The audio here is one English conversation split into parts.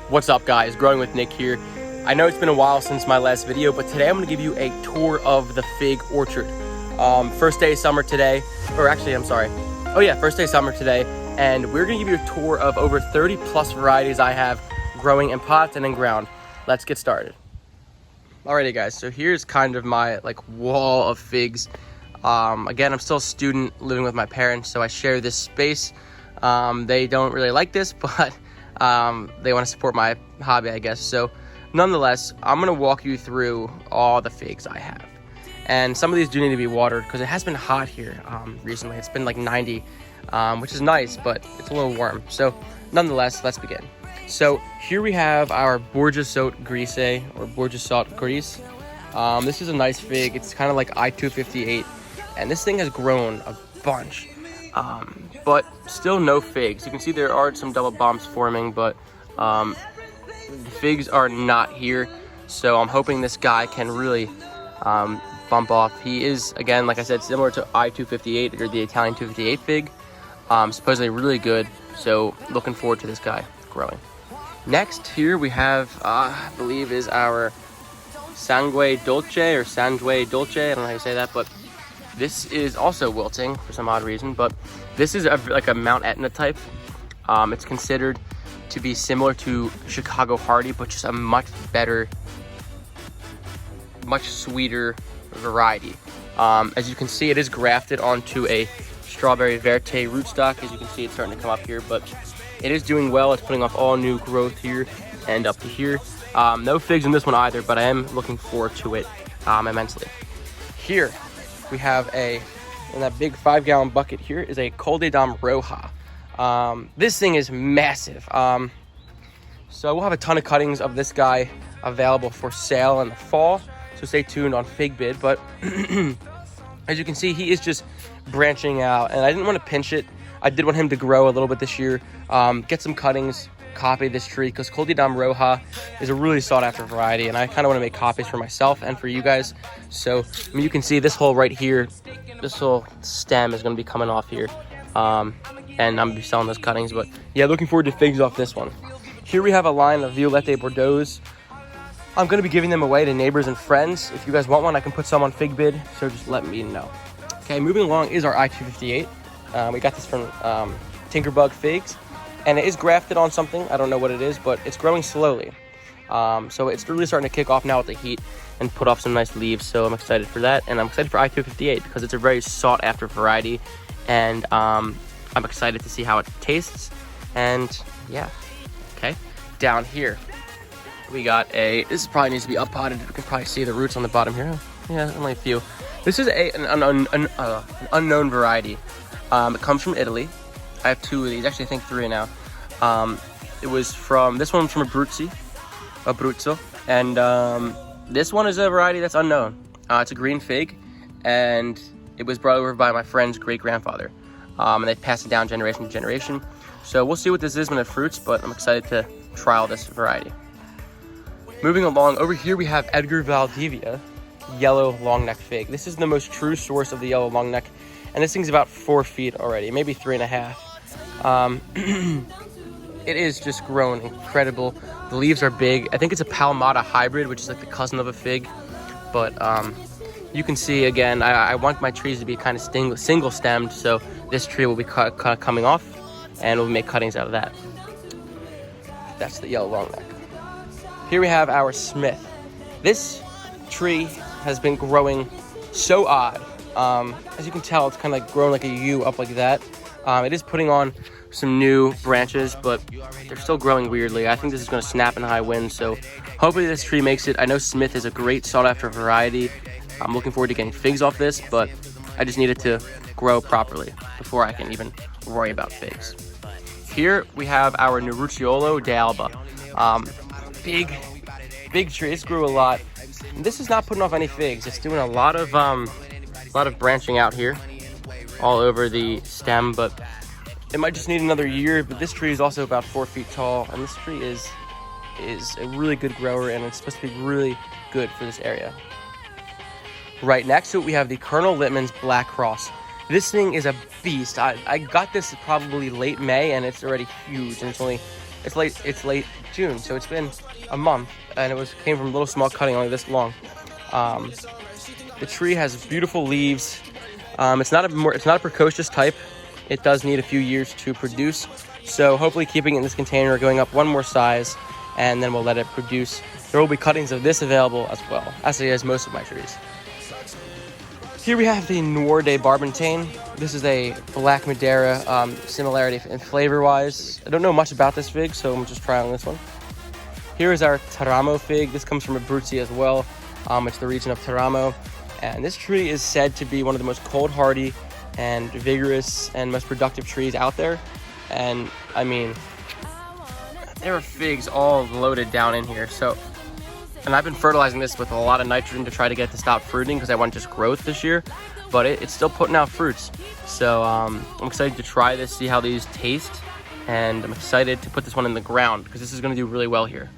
What's up guys, Growing with Nick here. I know it's been a while since my last video, but today I'm going to give you a tour of the fig orchard. First day of summer today, or actually I'm sorry. Oh yeah, first day of summer today, and we're going to give you a tour of over 30 plus varieties I have growing in pots and in ground. Let's get started. Alrighty guys, so here's kind of my wall of figs. Again, I'm still a student living with my parents, so I share this space. They don't really like this, but they want to support my hobby, I guess. So nonetheless, I'm going to walk you through all the figs I have. And some of these do need to be watered because it has been hot here recently. It's been like 90, which is nice, but it's a little warm. So nonetheless, let's begin. So here we have our Bourjasotte Grise, or Bourjasotte Grise. This is a nice fig. It's kind of like I-258, and this thing has grown a bunch. But still no figs. You can see there are some double bombs forming, but the figs are not here. So I'm hoping this guy can really bump off. He is, again, like I said, similar to I-258 or the Italian 258 fig. Supposedly really good. So looking forward to this guy growing. Next here we have, I believe is our Sangue Dolce or Sangue Dolce. I don't know how you say that, but this is also wilting for some odd reason, but this is like a Mount Etna type. It's considered to be similar to Chicago Hardy, but just a much better, much sweeter variety. As you can see, it is grafted onto a strawberry Verte rootstock. As you can see, it's starting to come up here, but it is doing well. It's putting off all new growth here and up to here. No figs in this one either, but I am looking forward to it immensely. Here we have in that big 5-gallon bucket here is a Colonol Roja. This thing is massive. So we'll have a ton of cuttings of this guy available for sale in the fall. So stay tuned on FigBid. But as you can see, he is just branching out, and I didn't want to pinch it. I did want him to grow a little bit this year. Get some cuttings, copy this tree, because Colonol Roja is a really sought after variety, and I kind of want to make copies for myself and for you guys. So you can see this hole right here, this little stem is going to be coming off here, and I'm going to be selling those cuttings. But yeah, looking forward to figs off this one. Here we have a line of Violette Bordeaux. I'm going to be giving them away to neighbors and friends. If you guys want one, I can put some on FigBid, so just let me know. Okay, moving along is our I-258. We got this from Tinkerbug Figs, and it is grafted on something. I don't know what it is, but it's growing slowly. So it's really starting to kick off now with the heat and put off some nice leaves. So I'm excited for that, and I'm excited for I-258 because it's a very sought after variety, and I'm excited to see how it tastes. And yeah, okay. Down here, we got this probably needs to be up potted. You can probably see the roots on the bottom here. Yeah, only a few. This is an unknown variety. It comes from Italy. I have 2 of these, actually I think 3 now. It was from, this one's from Abruzzo, and this one is a variety that's unknown. It's a green fig, and it was brought over by my friend's great-grandfather. And they passed it down generation to generation. So we'll see what this is when it fruits, but I'm excited to trial this variety. Moving along, over here we have Edgar Valdivia yellow long neck fig. This is the most true source of the yellow long neck, and this thing's about 4 feet already, maybe 3.5. It is just grown incredible. The leaves are big. I think it's a Palmata hybrid, which is like the cousin of a fig. But you can see, again, I want my trees to be kind of single stemmed, so this tree will be coming off, and we'll make cuttings out of that. That's the yellow long neck. Here we have our Smith. This tree has been growing so odd. As you can tell, it's kind of like growing like a U up like that. It is putting on some new branches, but they're still growing weirdly. I think this is going to snap in high winds, so hopefully this tree makes it. I know Smith is a great sought-after variety. I'm looking forward to getting figs off this, but I just need it to grow properly before I can even worry about figs. Here we have our Nerucciolo d'Alba. Big tree. This grew a lot. This is not putting off any figs. It's doing a lot of branching out here all over the stem, but it might just need another year. But this tree is also about 4 feet tall, and this tree is a really good grower, and it's supposed to be really good for this area. Right next to it, we have the Colonel Littmans Black Cross. This thing is a beast. I got this probably late May, and it's already huge, and it's only It's late June, so it's been a month, and came from a little small cutting, only this long. The tree has beautiful leaves. It's not a precocious type. It does need a few years to produce, so hopefully keeping it in this container, going up one more size, and then we'll let it produce. There will be cuttings of this available as well, as it is most of my trees. Here we have the Noir de Barbentane. This is a black Madiera, similarity in flavor-wise. I don't know much about this fig, so I'm just trying this one. Here is our Teramo fig. This comes from Abruzzi as well. It's the region of Teramo. And this tree is said to be one of the most cold-hardy and vigorous and most productive trees out there. And I mean, there are figs all loaded down in here. And I've been fertilizing this with a lot of nitrogen to try to get it to stop fruiting because I want just growth this year, but it's still putting out fruits. So I'm excited to try this, see how these taste, and I'm excited to put this one in the ground because this is going to do really well here.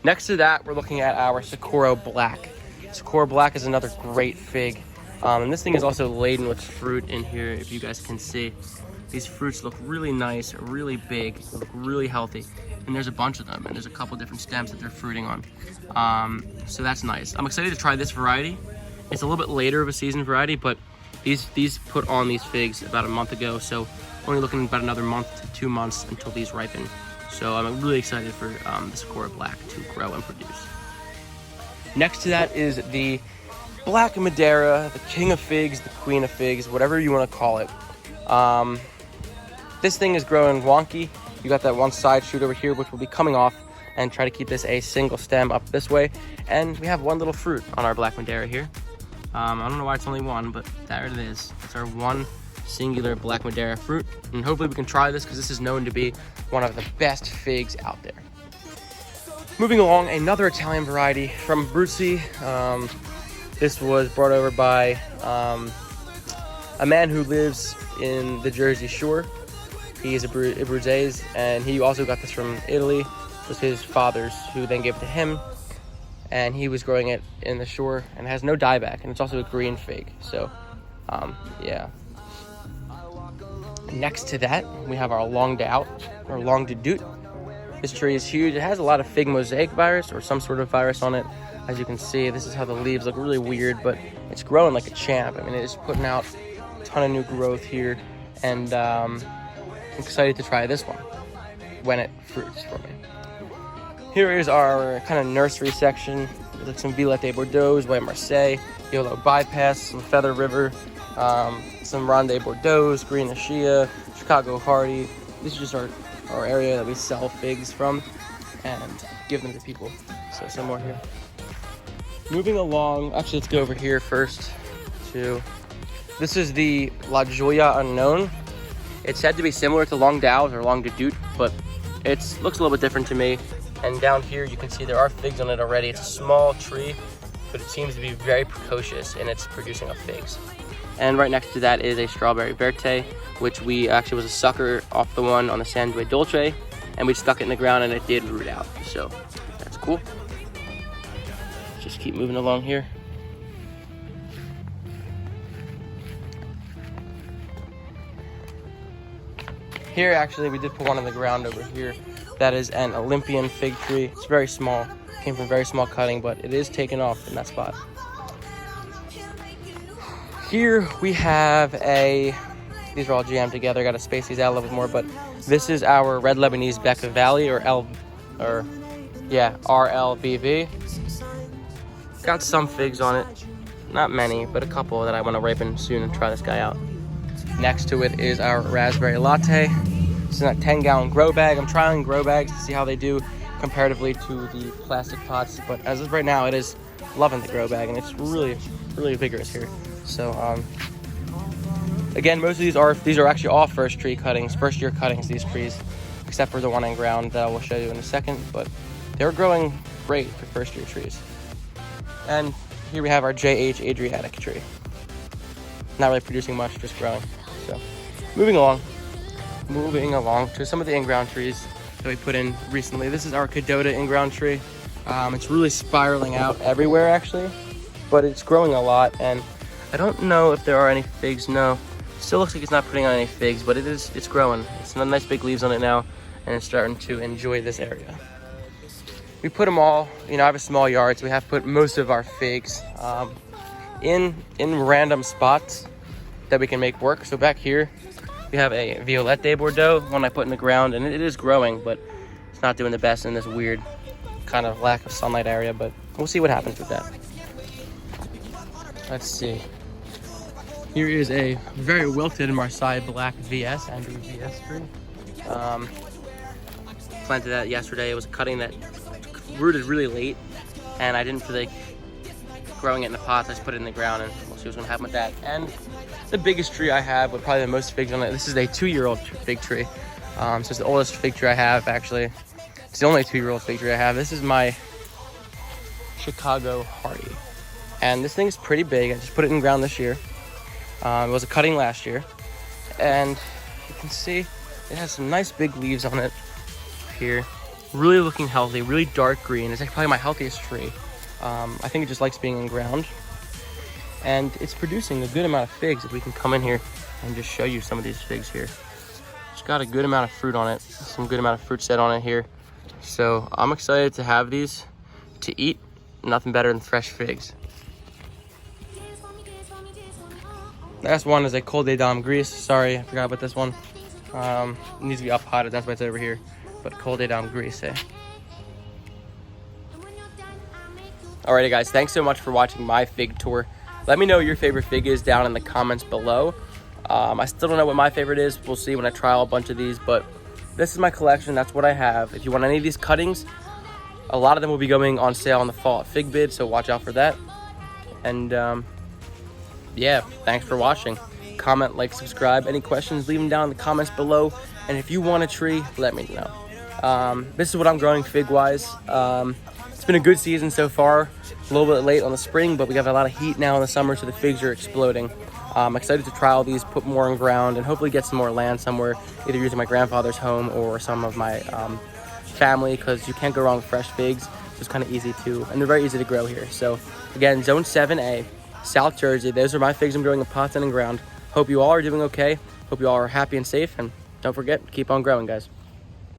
Next to that, we're looking at our Socorro Black. Socorro Black is another great fig, and this thing is also laden with fruit in here, if you guys can see. These fruits look really nice, really big, look really healthy. And there's a bunch of them, and there's a couple different stems that they're fruiting on. So that's nice. I'm excited to try this variety. It's a little bit later of a season variety, but these put on these figs about a month ago, so only looking about another month to 2 months until these ripen. So I'm really excited for the Socorro Black to grow and produce. Next to that is the Black Madiera, the king of figs, the queen of figs, whatever you want to call it. This thing is growing wonky. You got that one side shoot over here, which will be coming off, and try to keep this a single stem up this way. And we have one little fruit on our Black Madiera here. I don't know why it's only one, but there it is. It's our one singular Black Madiera fruit. And hopefully we can try this because this is known to be one of the best figs out there. Moving along, another Italian variety from Abruzzi. This was brought over by a man who lives in the Jersey Shore. He is Abruzzese, and he also got this from Italy. It was his father's, who then gave it to him, and he was growing it in the shore, and it has no dieback, and it's also a green fig. So, yeah. Next to that, we have our Langue de Doute. This tree is huge. It has a lot of fig mosaic virus or some sort of virus on it. As you can see, this is how the leaves look really weird, but it's growing like a champ. I mean, it is putting out a ton of new growth here, and I'm excited to try this one when it fruits for me. Here is our kind of nursery section with some Violet Bordeaux, White Marseille, Yellow Bypass, some Feather River, some Ronde Bordeaux, Green Ashia, Chicago Hardy. This is just our area that we sell figs from and give them to people. So some more here. Moving along, actually let's go over here first to, this is the La Gioia Unknown. It's said to be similar to Langue d'Auge or Langue de Doute, but it looks a little bit different to me. And down here you can see there are figs on it already. It's a small tree, but it seems to be very precocious in its producing of figs. And right next to that is a strawberry Verte, which we actually was a sucker off the one on the Sangue Dolce, and we stuck it in the ground and it did root out. So that's cool. Just keep moving along here. Here, actually, we did put one on the ground over here. That is an Olympian fig tree. It's very small. Came from very small cutting, but it is taken off in that spot. Here we have these are all jammed together. Got to space these out a little bit more, but this is our red Lebanese Bekka Valley, or RLBV. Got some figs on it. Not many, but a couple that I want to ripen soon and try this guy out. Next to it is our Rasberry Latte. This is a 10-gallon grow bag. I'm trying grow bags to see how they do comparatively to the plastic pots, but as of right now, it is loving the grow bag, and it's really, really vigorous here. So, again, most of these are actually all first year cuttings, these trees, except for the one in ground that I will show you in a second, but they're growing great for first year trees. And here we have our JH Adriatic tree. Not really producing much, just growing. So, moving along to some of the in-ground trees that we put in recently. This is our Kadota in-ground tree. It's really spiraling out everywhere, actually, but it's growing a lot, and I don't know if there are any figs. No, still looks like it's not putting on any figs, but it's growing. It's nice big leaves on it now, and it's starting to enjoy this area. We put them all, you know, I have a small yard, so we have to put most of our figs in random spots that we can make work. So back here, we have a Violette Bordeaux, one I put in the ground, and it is growing, but it's not doing the best in this weird kind of lack of sunlight area, but we'll see what happens with that. Let's see. Here is a very wilted Marseille Black VS, Andrew VS tree. Planted that yesterday. It was a cutting that rooted really late, and I didn't feel like growing it in the pots. I just put it in the ground, and we'll see what's gonna happen with that. And the biggest tree I have with probably the most figs on it, this is a 2-year-old fig tree. So it's the oldest fig tree I have, actually. It's the only 2-year-old fig tree I have. This is my Chicago Hardy. And this thing's pretty big. I just put it in the ground this year. It was a cutting last year. And you can see it has some nice big leaves on it here. Really looking healthy, really dark green. It's actually probably my healthiest tree. I think it just likes being in ground. And it's producing a good amount of figs. If we can come in here and just show you some of these figs here. It's got a good amount of fruit on it. Some good amount of fruit set on it here. So I'm excited to have these to eat. Nothing better than fresh figs. Last one is a Col des Dames Grise. Sorry, I forgot about this one. It needs to be up potted, that's why it's over here. But Col des Dames Grise. Alrighty guys, thanks so much for watching my fig tour. Let me know what your favorite fig is down in the comments below. I still don't know what my favorite is. We'll see when I try a bunch of these, but this is my collection. That's what I have. If you want any of these cuttings, a lot of them will be going on sale in the fall at Fig Bid, so watch out for that. And yeah, thanks for watching. Comment, like, subscribe. Any questions, leave them down in the comments below. And if you want a tree, let me know. This is what I'm growing fig-wise. It's been a good season so far. A little bit late on the spring, but we got a lot of heat now in the summer, so the figs are exploding. I'm excited to try all these, put more in ground, and hopefully get some more land somewhere, either using my grandfather's home or some of my family, because you can't go wrong with fresh figs. So it's kind of easy to, and they're very easy to grow here. So again, Zone 7A, South Jersey. Those are my figs I'm growing in pots and in ground. Hope you all are doing okay. Hope you all are happy and safe, and don't forget, keep on growing, guys.